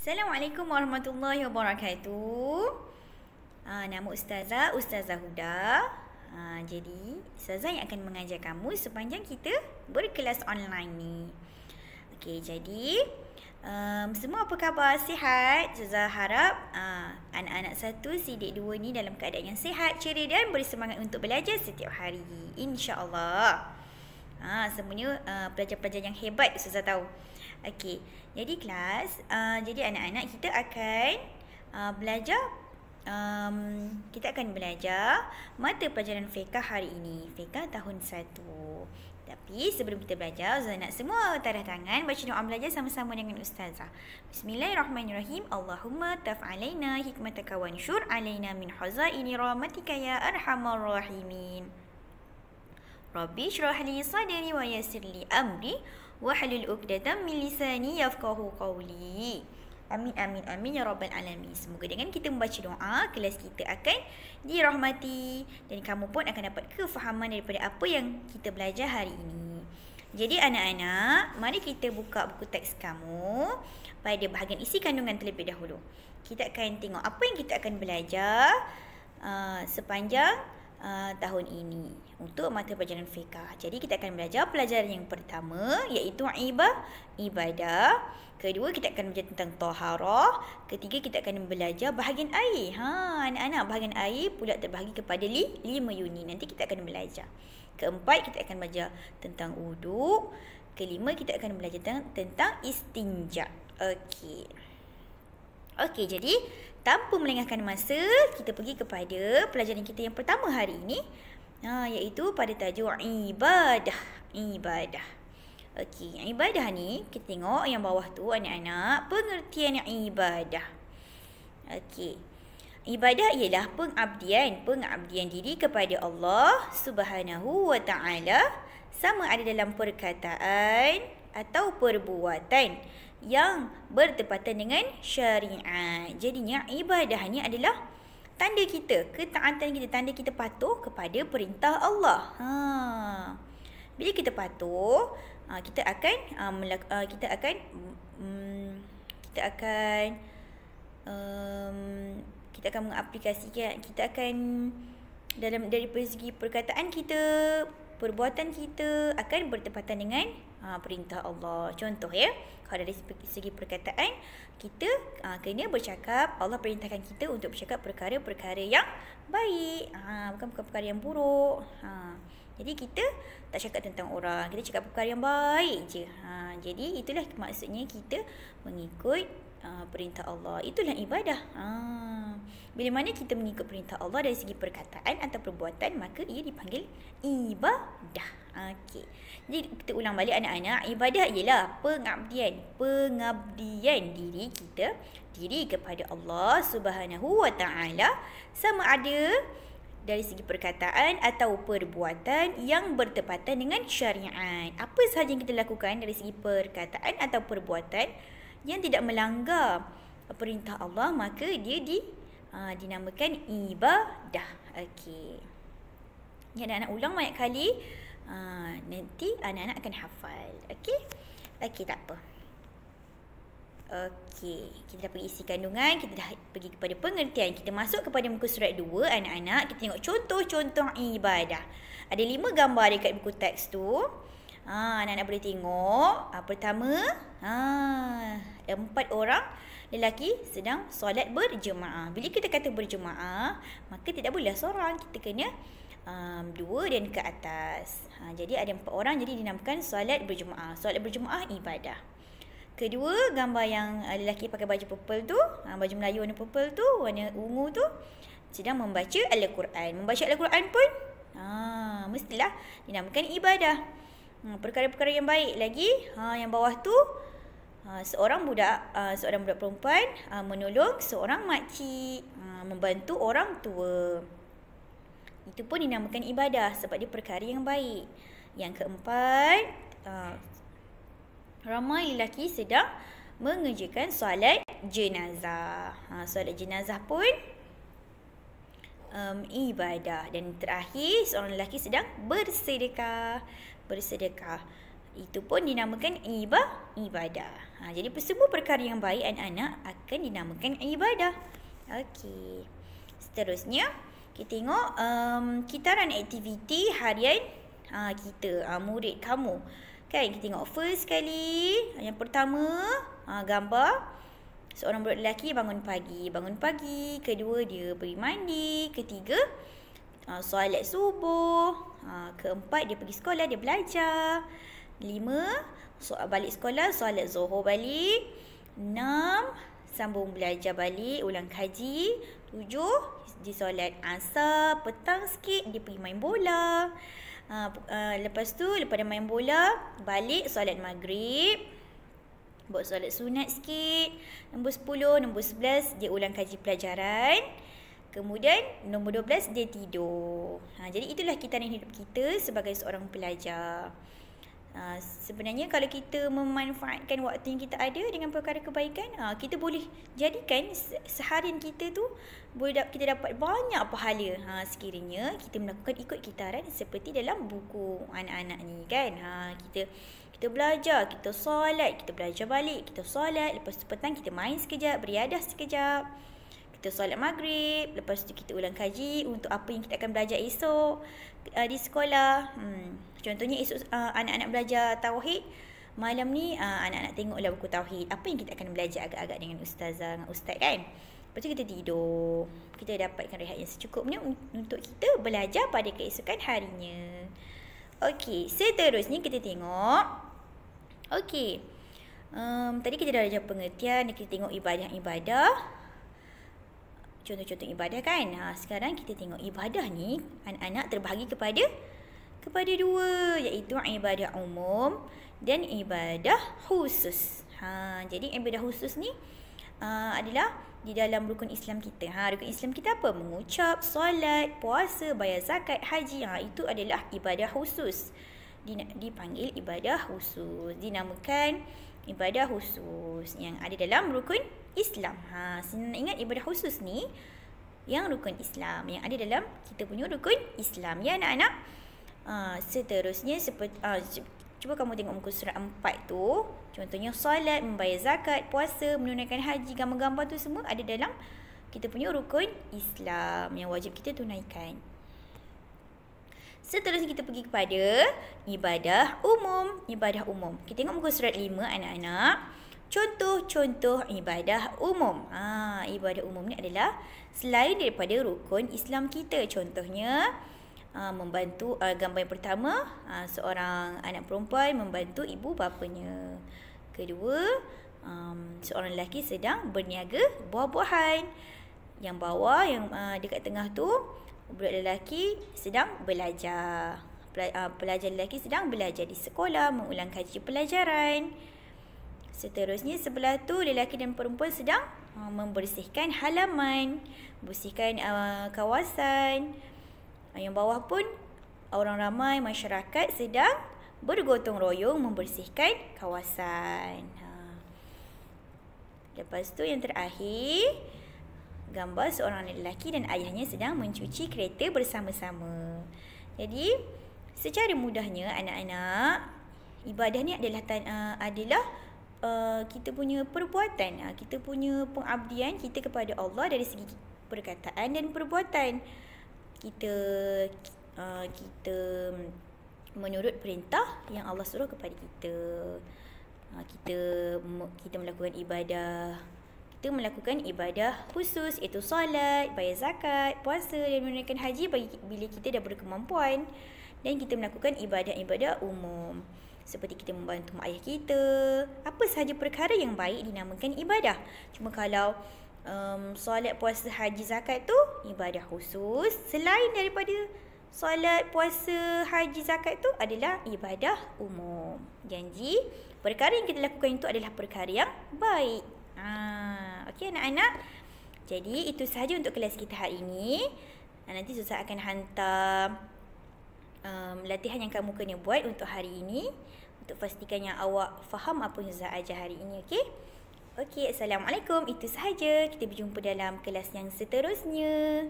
Assalamualaikum warahmatullahi wabarakatuh. Nama Ustazah Huda. Jadi Ustazah yang akan mengajar kamu sepanjang kita berkelas online ni. Okey, jadi semua apa khabar? Sihat? Ustazah harap anak-anak 1, Sidik 2 ni dalam keadaan yang sihat, ceria dan bersemangat untuk belajar setiap hari. InsyaAllah. Semuanya pelajar-pelajar yang hebat, Ustazah tahu. Okey, jadi kelas, jadi anak-anak kita akan belajar mata pelajaran fiqh hari ini, fiqh tahun 1. Tapi sebelum kita belajar, Ustazah nak semua tarah tangan baca doa belajar sama-sama dengan Ustazah. Bismillahirrahmanirrahim. Allahumma taf'alaina hikmataka wansyur alaina min hazaini rahmatika ya arhamar rahimin. Rabbi syrah li sadri wa yassir li amri wahlul 'uqdatam min lisani yafqahu qawli. Amin amin amin ya rabbal alamin. Semoga dengan kita membaca doa, kelas kita akan dirahmati dan kamu pun akan dapat kefahaman daripada apa yang kita belajar hari ini. Jadi anak-anak, mari kita buka buku teks kamu pada bahagian isi kandungan terlebih dahulu. Kita akan tengok apa yang kita akan belajar sepanjang tahun ini untuk mata pelajaran fiqh. Jadi kita akan belajar pelajaran yang pertama iaitu ibadah. Kedua kita akan belajar tentang taharah. Ketiga kita akan belajar bahagian air. Anak-anak, bahagian air pula terbahagi kepada 5 unit. Nanti kita akan belajar. Keempat kita akan belajar tentang wuduk. Kelima kita akan belajar tentang istinja. Okey, jadi tanpa melengahkan masa, kita pergi kepada pelajaran kita yang pertama hari ini, iaitu pada tajuk ibadah. Okey, ibadah ni kita tengok yang bawah tu anak-anak, pengertian ibadah. Okey. Ibadah ialah pengabdian diri kepada Allah Subhanahu wa taala, sama ada dalam perkataan atau perbuatan yang bertepatan dengan syariat. Jadinya ibadah ni adalah tanda kita, ketaatan kita, tanda kita patuh kepada perintah Allah. Bila kita patuh, kita akan mengaplikasikan, kita akan dari segi perkataan kita, perbuatan kita akan bertepatan dengan perintah Allah. Contoh kalau dari segi perkataan, kita kena bercakap, Allah perintahkan kita untuk bercakap perkara-perkara yang baik, bukan perkara yang buruk. Jadi kita tak cakap tentang orang, kita cakap perkara yang baik je. Jadi itulah maksudnya kita mengikut perintah Allah. Itulah ibadah. Bila mana kita mengikut perintah Allah dari segi perkataan atau perbuatan, maka ia dipanggil ibadah. Okey. Jadi kita ulang balik anak-anak, ibadah ialah pengabdian diri kepada Allah Subhanahu wa taala, sama ada dari segi perkataan atau perbuatan yang bertepatan dengan syariat. Apa sahaja yang kita lakukan dari segi perkataan atau perbuatan yang tidak melanggar perintah Allah, maka dia dinamakan ibadah. Okey. Ni anak-anak ulang banyak kali, nanti anak-anak akan hafal. Okey, tak apa. Okey, kita dah pergi isi kandungan, kita dah pergi kepada pengertian. Kita masuk kepada muka surat 2 anak-anak. Kita tengok contoh-contoh ibadah. Ada 5 gambar dekat buku teks tu. Anak-anak boleh tengok. Pertama, 4 orang lelaki sedang solat berjemaah. Bila kita kata berjemaah, maka tidak boleh seorang, kita kena 2 dan ke atas. Jadi ada 4 orang, jadi dinamakan solat berjemaah. Solat berjemaah ibadah. Kedua, gambar yang lelaki pakai baju purple tu, baju Melayu warna purple tu, warna ungu tu, sedang membaca Al-Quran. Membaca Al-Quran pun mestilah dinamakan ibadah. Perkara-perkara yang baik lagi, yang bawah tu, seorang budak perempuan menolong seorang makcik, membantu orang tua. Itu pun dinamakan ibadah sebab dia perkara yang baik. Yang keempat, ramai lelaki sedang mengerjakan solat jenazah. Solat jenazah pun ibadah. Dan terakhir, seorang lelaki sedang bersedekah. Itu pun dinamakan ibadah. Jadi semua perkara yang baik anak-anak akan dinamakan ibadah. Okey. Seterusnya, kita tengok kitaran aktiviti harian kita, murid kamu. Kan, kita tengok first sekali. Yang pertama, gambar seorang budak lelaki bangun pagi. Kedua, dia pergi mandi. Ketiga, solat subuh. Keempat, dia pergi sekolah, dia belajar. 5, balik sekolah, solat zuhur balik. 6, sambung belajar balik, ulang kaji. 7, dia solat asar. Petang sikit, dia pergi main bola. Lepas tu, lepas dia main bola, balik solat maghrib. Buat solat sunat sikit. Nombor 10, nombor 11, dia ulang kaji pelajaran. Kemudian, nombor 12, dia tidur. Jadi, itulah kitaran hidup kita sebagai seorang pelajar. Sebenarnya kalau kita memanfaatkan waktu yang kita ada dengan perkara kebaikan, kita boleh jadikan seharian kita tu kita dapat banyak pahala sekiranya kita melakukan ikut kitaran seperti dalam buku anak-anak ni kan. Kita belajar, kita solat, kita belajar balik, kita solat, lepas tu petang kita main sekejap, beriadah sekejap, kita solat maghrib, lepas tu kita ulang kaji untuk apa yang kita akan belajar esok di sekolah. Contohnya esok anak-anak belajar tauhid, malam ni anak-anak tengoklah buku tauhid. Apa yang kita akan belajar agak-agak dengan ustazah, dengan ustaz kan. Lepas tu kita tidur. Kita dapatkan rehat yang secukupnya untuk kita belajar pada keesokan harinya. Okey, seterusnya kita tengok. Okey. Tadi kita dah belajar pengertian, kita tengok ibadah-ibadah. Contoh-contoh ibadah kan. Sekarang kita tengok ibadah ni anak-anak terbahagi kepada dua, iaitu ibadah umum dan ibadah khusus. Jadi ibadah khusus ni adalah di dalam rukun Islam kita. Rukun Islam kita apa? Mengucap, solat, puasa, bayar zakat, haji. Itu adalah ibadah khusus. Dipanggil ibadah khusus. Dinamakan ibadah khusus yang ada dalam rukun Islam. Ingat ibadah khusus ni yang rukun Islam, yang ada dalam kita punya rukun Islam. Ya anak-anak. Seterusnya cuba kamu tengok muka surat 4 tu. Contohnya solat, membayar zakat, puasa, menunaikan haji, gambar-gambar tu semua ada dalam kita punya rukun Islam yang wajib kita tunaikan. Seterusnya kita pergi kepada ibadah umum. Ibadah umum. Kita tengok muka surat 5 anak-anak. Contoh-contoh ibadah umum. Ibadah umum ni adalah selain daripada rukun Islam kita. Contohnya membantu, gambar yang pertama, seorang anak perempuan membantu ibu bapanya. Kedua, seorang lelaki sedang berniaga buah-buahan. Yang bawah, yang dekat tengah tu, budak lelaki sedang belajar. Pelajar lelaki sedang belajar di sekolah, mengulang kaji pelajaran. Seterusnya sebelah tu lelaki dan perempuan sedang membersihkan halaman, membersihkan kawasan. Yang bawah pun orang ramai masyarakat sedang bergotong royong membersihkan kawasan. Lepas tu yang terakhir, gambar seorang lelaki dan ayahnya sedang mencuci kereta bersama-sama. Jadi secara mudahnya anak-anak, ibadah ni adalah kita punya perbuatan, kita punya pengabdian kita kepada Allah dari segi perkataan dan perbuatan. Kita menurut perintah yang Allah suruh kepada kita. Kita melakukan ibadah. Kita melakukan ibadah khusus, iaitu solat, bayar zakat, puasa dan menunaikan haji bila kita dah berkemampuan. Dan kita melakukan ibadah-ibadah umum, seperti kita membantu mak ayah kita. Apa sahaja perkara yang baik dinamakan ibadah. Cuma kalau solat, puasa, haji, zakat tu ibadah khusus. Selain daripada solat, puasa, haji, zakat tu adalah ibadah umum. Janji perkara yang kita lakukan itu adalah perkara yang baik. Okey anak-anak. Jadi itu sahaja untuk kelas kita hari ini. Nanti Ustaz akan hantar latihan yang kamu kena buat untuk hari ini, untuk pastikan yang awak faham apa yang Ustaz ajar hari ini. Okey. Okey, Assalamualaikum. Itu sahaja. Kita berjumpa dalam kelas yang seterusnya.